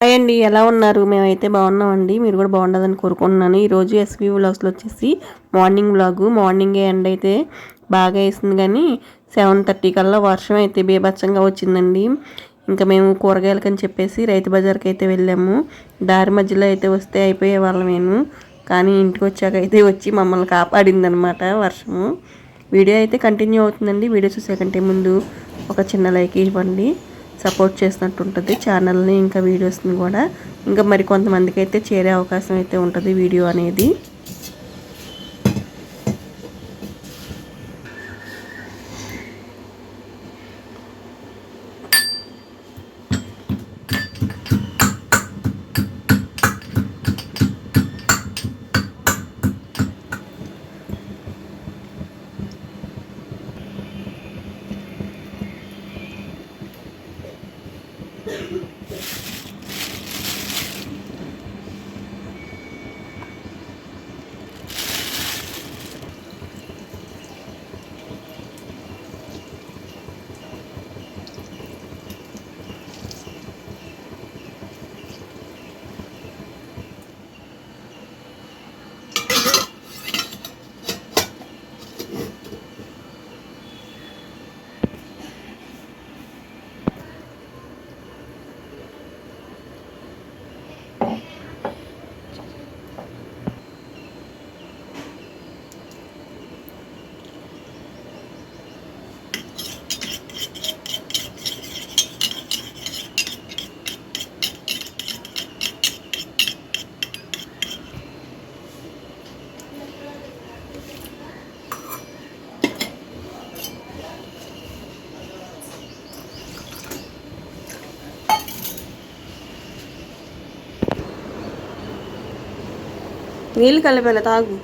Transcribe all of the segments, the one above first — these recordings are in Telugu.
హాయ్ అండి, ఎలా ఉన్నారు? మేమైతే బాగున్నామండి. మీరు కూడా బాగుండదని కోరుకుంటున్నాను. ఈరోజు ఎస్వి వ్లాగ్స్లో వచ్చేసి మార్నింగ్ వ్లాగు. మార్నింగే ఎండ్ అయితే బాగా వేసింది, కానీ 7:30 కల్లా వర్షం అయితే బీభత్సంగా వచ్చిందండి. ఇంకా మేము కూరగాయలకని చెప్పేసి రైతు బజార్కి అయితే వెళ్ళాము. దారి మధ్యలో అయితే వస్తే అయిపోయే వాళ్ళమేను, కానీ ఇంటికి వచ్చాక అయితే వచ్చి మమ్మల్ని కాపాడిందనమాట వర్షము. వీడియో అయితే కంటిన్యూ అవుతుందండి. వీడియో చూసే కంటే ముందు ఒక చిన్న లైక్ ఇవ్వండి, సపోర్ట్ చేసినట్టు ఉంటుంది ఛానల్ని, ఇంకా వీడియోస్ని కూడా ఇంకా మరి కొంతమందికి అయితే చేరే అవకాశం అయితే ఉంటుంది వీడియో అనేది. నీళ్ళు కలిపేలా తాగు.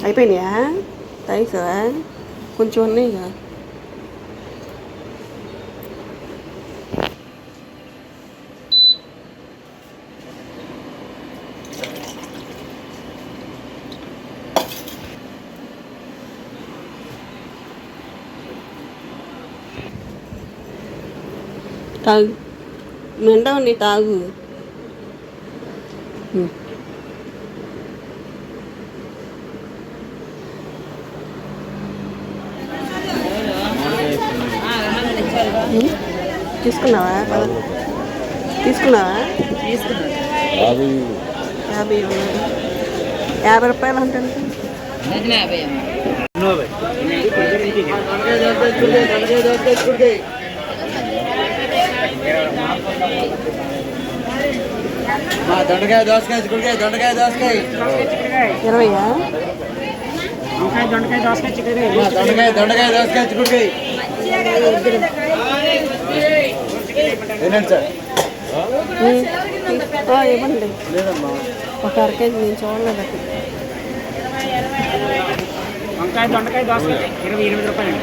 అయిపోయినాయా? తాగిసావా? కొంచెం ఉన్నాయిగా. తాగు, మెండవండి, తాగు. తీసుకున్నావా? తీసుకున్నావా? 50 రూపాయలు అంటే దొండకాయ దోసకాయ చిక్కుడుకాయ, దొండకాయ దోసకాయ 20. దొండకాయ దోసకాయ చిక్కుడుకాయ, దొండకాయ దోసకాయ చిక్కుడుకాయ ఏంటండి సార్? ఇవ్వండి. ఒక అరకేజీ నేను చూడలేదు. వంకాయ దొండకాయ దోసకాయ 20 రూపాయలు.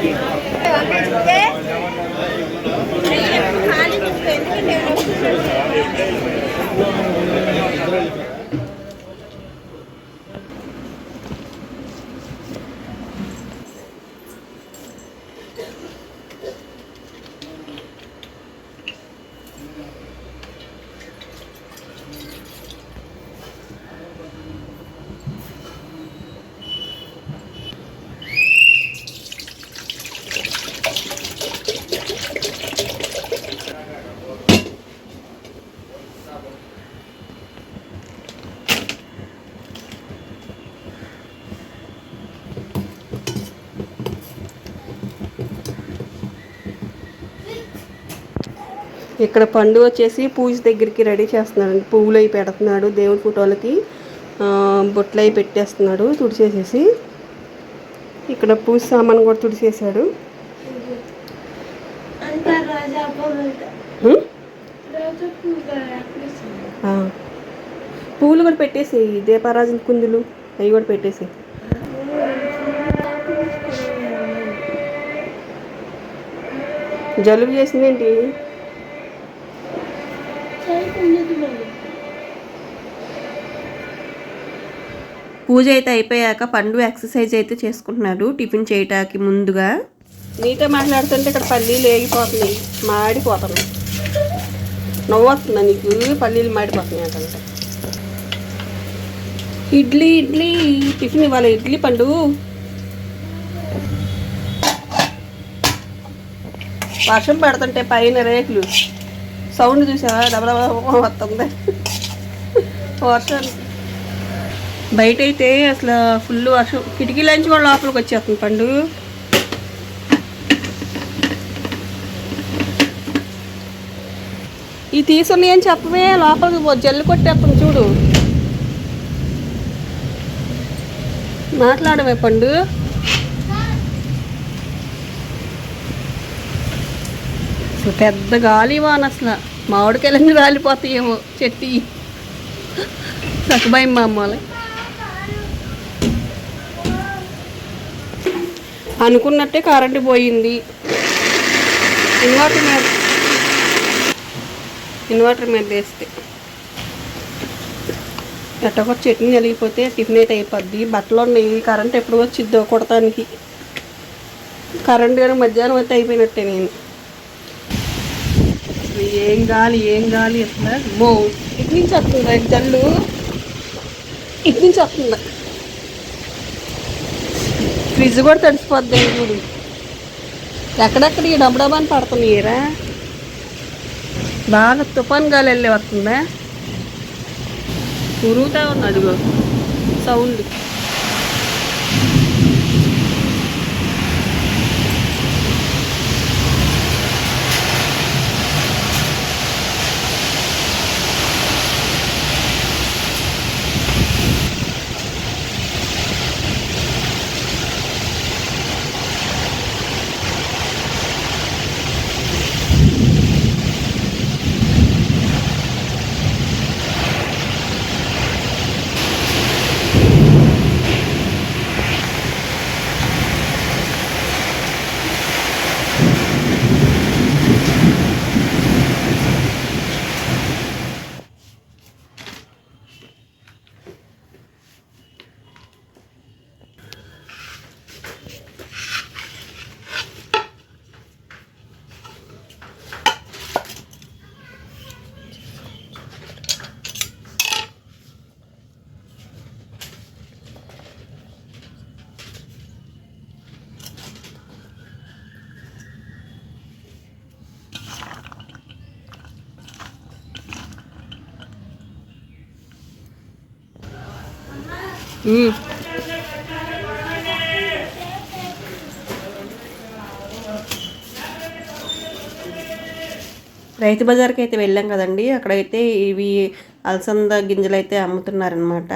ఇక్కడ పండు వచ్చేసి పూజ దగ్గరికి రెడీ చేస్తున్నాడు. పువ్వులు అవి పెడుతున్నాడు దేవుడి ఫోటోలకి, బొట్లు అవి పెట్టేస్తున్నాడు తుడిచేసేసి. ఇక్కడ పూజ సామాన్ కూడా తుడిచేసాడు. పువ్వులు కూడా పెట్టేసి, దీపారాజన కుందులు అవి కూడా పెట్టేసి. జలుబు చేసిందేంటి? పూజ అయితే అయిపోయాక పండు ఎక్సర్సైజ్ అయితే చేసుకుంటున్నాడు టిఫిన్ చేయటానికి ముందుగా. నీతో మాట్లాడుతుంటే ఇక్కడ పల్లీలు వేగిపోతున్నాయి, మాడిపోతున్నాయి. నవ్వు వస్తుందా నీకు? పల్లీలు మాడిపోతున్నాయి అంటే ఇడ్లీ టిఫిన్ ఇవ్వాలి. ఇడ్లీ పండు వర్షం పడుతుంటే పైన రేకులు సౌండ్ చూసావా? డబల్ వస్తుంది వర్షం. బయట అయితే అసలు ఫుల్ వర్షం, కిటికీలోంచి కూడా లోపలికి వచ్చేస్తుంది పండు. ఈ తీసుకున్నాయి అని చెప్పవే, లోపలికి జల్లు కొట్టేస్తుంది చూడు. మాట్లాడవే పండు. పెద్ద గాలి వాన, అసలు మామిడికాయలన్నీ రాలిపోతాయేమో చెట్టి. సక్కుబాయి మా అమ్మాలి అనుకున్నట్టే కరెంటు పోయింది. ఇన్వర్టర్ మీద వేస్తే ఎట్టొక చట్నీ జరిగిపోతే టిఫిన్ అయితే అయిపోద్ది. బట్టలు ఉన్నాయి, కరెంట్ ఎప్పుడు వచ్చిద్దో కొడతానికి. కరెంట్ కానీ మధ్యాహ్నం అయితే అయిపోయినట్టే. నేను ఏం గాలి అసలు. మో ఇటు నుంచి వస్తుందా జల్లు? ఇటు నుంచి వస్తుందా? ఫ్రిడ్జ్ కూడా తడిసిపోద్ది చూడు. ఎక్కడెక్కడ ఈ డబ్బని పడుతున్నాయిరా. బాగా తుఫాన్ గాలి వెళ్ళి వస్తుందా? ఉరుగుతా ఉంది అదిగో సౌండ్. రైతు బజార్కి అయితే వెళ్ళాం కదండి. అక్కడైతే ఇవి అలసంద గింజలు అయితే అమ్ముతున్నారనమాట.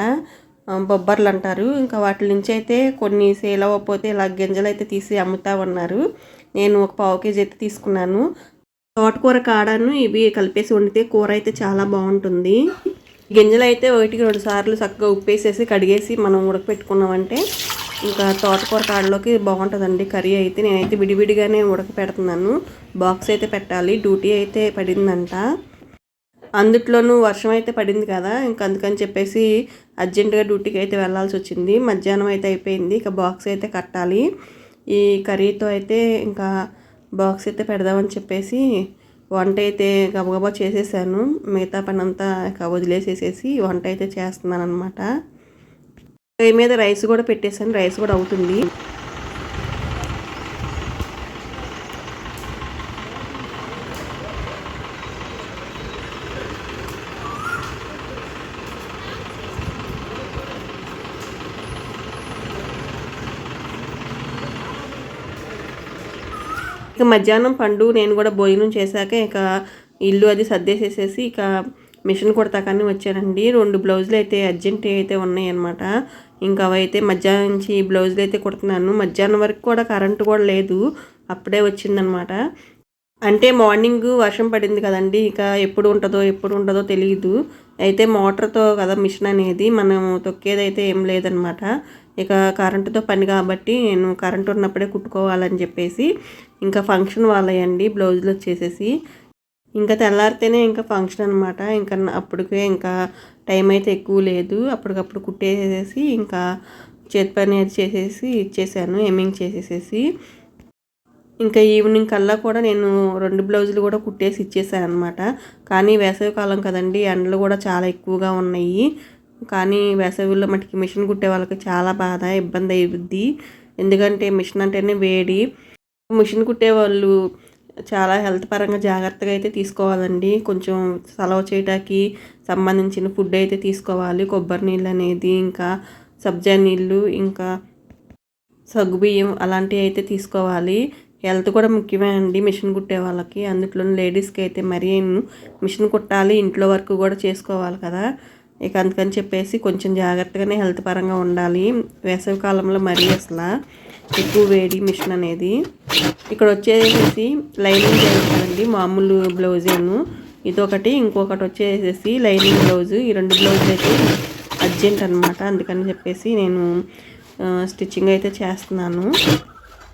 బొబ్బర్లు అంటారు. ఇంకా వాటి నుంచి అయితే కొన్ని సేల్ అవ్వకపోతే ఇలా గింజలు అయితే తీసి అమ్ముతా ఉన్నారు. నేను ఒక 1/2 కేజీ అయితే తీసుకున్నాను. తోటకూర కాడను ఇవి కలిపేసి వండితే కూర అయితే చాలా బాగుంటుంది. గింజలు అయితే 1-2 సార్లు చక్కగా ఉప్పేసేసి కడిగేసి మనం ఉడకపెట్టుకున్నామంటే ఇంకా తోటకూర కాడలోకి బాగుంటుందండి కర్రీ అయితే. నేనైతే విడివిడిగానే ఉడకపెడుతున్నాను. బాక్స్ అయితే పెట్టాలి, డ్యూటీ అయితే పడిందంట. అందుట్లోనూ వర్షం అయితే పడింది కదా, ఇంకా అందుకని చెప్పేసి అర్జెంటుగా డ్యూటీకి అయితే వెళ్ళాల్సి వచ్చింది. మధ్యాహ్నం అయితే అయిపోయింది, ఇక బాక్స్ అయితే కట్టాలి. ఈ కర్రీతో అయితే ఇంకా బాక్స్ అయితే పెడదామని చెప్పేసి వంట అయితే గబగబా చేసేసాను. మిగతా పని అంతా ఇక వదిలేసేసేసి వంట అయితే చేస్తున్నాను అనమాట. పొయ్యి మీద రైస్ కూడా పెట్టేసాను, రైస్ కూడా అవుతుంది. ఇక మధ్యాహ్నం పండు నేను కూడా భోజనం చేశాక ఇక ఇల్లు అది సర్దేసేసేసి ఇక మిషన్ కుడతాకని వచ్చానండి. 2 బ్లౌజులు అయితే అర్జెంట్ అయితే ఉన్నాయి అనమాట. ఇంకా అవైతే మధ్యాహ్నం నుంచి బ్లౌజులు అయితే కుడుతున్నాను. మధ్యాహ్నం వరకు కూడా కరెంటు కూడా లేదు, అప్పుడే వచ్చిందనమాట. అంటే మార్నింగ్ వర్షం పడింది కదండి, ఇక ఎప్పుడు ఉంటుందో తెలియదు. అయితే మోటార్తో కదా మిషన్ అనేది, మనం తొక్కేదైతే ఏం లేదనమాట. ఇక కరెంటుతో పని కాబట్టి నేను కరెంటు ఉన్నప్పుడే కుట్టుకోవాలని చెప్పేసి ఇంకా ఫంక్షన్ వాళ్ళయండి బ్లౌజులు వచ్చేసేసి ఇంకా తెల్లారితేనే ఇంకా ఫంక్షన్ అనమాట. ఇంకా అప్పటికే ఇంకా టైం అయితే ఎక్కువ లేదు. అప్పటికప్పుడు కుట్టేసేసి ఇంకా చేతి పని అది చేసేసి ఇచ్చేసాను, హెమ్మింగ్ చేసేసేసి. ఇంకా ఈవినింగ్ కల్లా కూడా నేను 2 బ్లౌజులు కూడా కుట్టేసి ఇచ్చేసాను అనమాట. కానీ వేసవికాలం కదండి, ఎండలు కూడా చాలా ఎక్కువగా ఉన్నాయి. కానీ వేసవిలో మటుకి మిషన్ కుట్టే వాళ్ళకి చాలా బాధ, ఇబ్బంది అయ్యిద్ది. ఎందుకంటే మిషన్ అంటేనే వేడి. మిషన్ కుట్టే వాళ్ళు చాలా హెల్త్ పరంగా జాగ్రత్తగా అయితే తీసుకోవాలండి. కొంచెం సలవ చేయడానికి సంబంధించిన ఫుడ్ అయితే తీసుకోవాలి. కొబ్బరి నీళ్ళు అనేది, ఇంకా సబ్జా నీళ్ళు, ఇంకా సగ్గుబియ్యం అలాంటివి అయితే తీసుకోవాలి. హెల్త్ కూడా ముఖ్యమే అండి మిషన్ కుట్టే వాళ్ళకి. అందులో లేడీస్కి అయితే మరీ మిషన్ కుట్టాలి, ఇంట్లో వర్క్ కూడా చేసుకోవాలి కదా. ఇక అందుకని చెప్పేసి కొంచెం జాగ్రత్తగానే హెల్త్ పరంగా ఉండాలి. వేసవి కాలంలో మరీ అసలు ఎక్కువ వేడి మిషన్ అనేది. ఇక్కడ వచ్చేసేసి లైనింగ్ చేస్తానండి, మామూలు బ్లౌజేను ఇదొకటి, ఇంకొకటి వచ్చేసేసి లైనింగ్ బ్లౌజు. ఈ 2 బ్లౌజులు అయితే అర్జెంట్ అనమాట. అందుకని చెప్పేసి నేను స్టిచ్చింగ్ అయితే చేస్తున్నాను.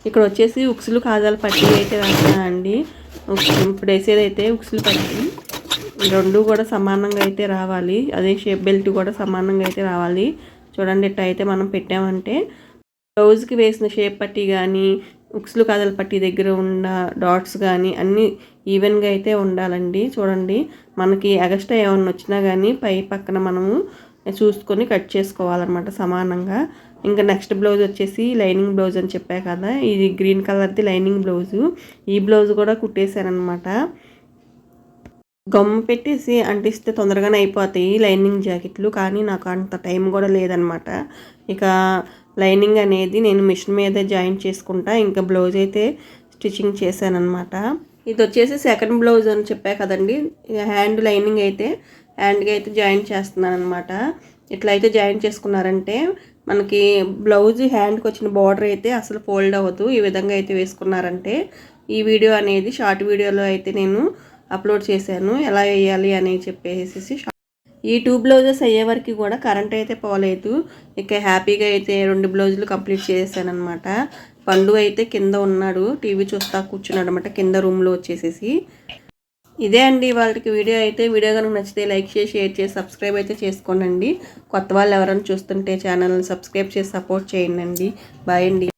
ఇక్కడ వచ్చేసి ఉక్సులు కాజాల పట్టీ అయితే వేస్తున్నానండి. ఇప్పుడు వేసేదైతే ఉక్సులు పట్టీ, 2 కూడా సమానంగా అయితే రావాలి. అదే షేప్ బెల్ట్ కూడా సమానంగా అయితే రావాలి. చూడండి, ఇట్లా అయితే మనం పెట్టామంటే బ్లౌజ్కి వేసిన షేప్ పట్టీ కానీ, ఉక్సులు కాజాల పట్టీ దగ్గర ఉన్న డాట్స్ కానీ అన్నీ ఈవెన్గా అయితే ఉండాలండి. చూడండి, మనకి ఎగస్ట్రా ఏమన్నా వచ్చినా కానీ పై పక్కన మనము చూసుకొని కట్ చేసుకోవాలన్నమాట సమానంగా. ఇంకా నెక్స్ట్ బ్లౌజ్ వచ్చేసి లైనింగ్ బ్లౌజ్ అని చెప్పా కదా, ఇది గ్రీన్ కలర్ది లైనింగ్ బ్లౌజు. ఈ బ్లౌజ్ కూడా కుట్టేశానమాట. గమ్ పెట్టేసి అంటిస్తే తొందరగానే అయిపోతాయి లైనింగ్ జాకెట్లు, కానీ నాకు అంత టైం కూడా లేదనమాట. ఇక లైనింగ్ అనేది నేను మిషన్ మీద జాయింట్ చేసుకుంటా, ఇంకా బ్లౌజ్ అయితే స్టిచ్చింగ్ చేశానమాట. ఇది వచ్చేసి సెకండ్ బ్లౌజ్ అని చెప్పా కదండి. ఇక హ్యాండ్ లైనింగ్ అయితే హ్యాండ్కి అయితే జాయింట్ చేస్తున్నాను అనమాట. ఇట్లా అయితే జాయింట్ చేసుకున్నారంటే మనకి బ్లౌజ్ హ్యాండ్కి వచ్చిన బార్డర్ అయితే అసలు ఫోల్డ్ అవ్వదు. ఈ విధంగా అయితే వేసుకున్నారంటే, ఈ వీడియో అనేది షార్ట్ వీడియోలో అయితే నేను అప్లోడ్ చేశాను, ఎలా వేయాలి అని చెప్పేసి. ఈ 2 బ్లౌజెస్ అయ్యే వరకు కూడా కరెంట్ అయితే పోలేదు. ఇక హ్యాపీగా అయితే 2 బ్లౌజులు కంప్లీట్ చేశాను అనమాట. పండు అయితే కింద ఉన్నాడు, టీవీ చూస్తా కూర్చున్నాడు అనమాట కింద రూమ్లో వచ్చేసేసి. ఇదే అండి వాళ్ళకి వీడియో అయితే. వీడియో కనుక నచ్చితే లైక్ చేసి, షేర్ చేసి, సబ్స్క్రైబ్ అయితే చేసుకోండి. కొత్త వాళ్ళు ఎవరైనా చూస్తుంటే ఛానల్ని సబ్స్క్రైబ్ చేసి సపోర్ట్ చేయండి. బాయ్ అండి.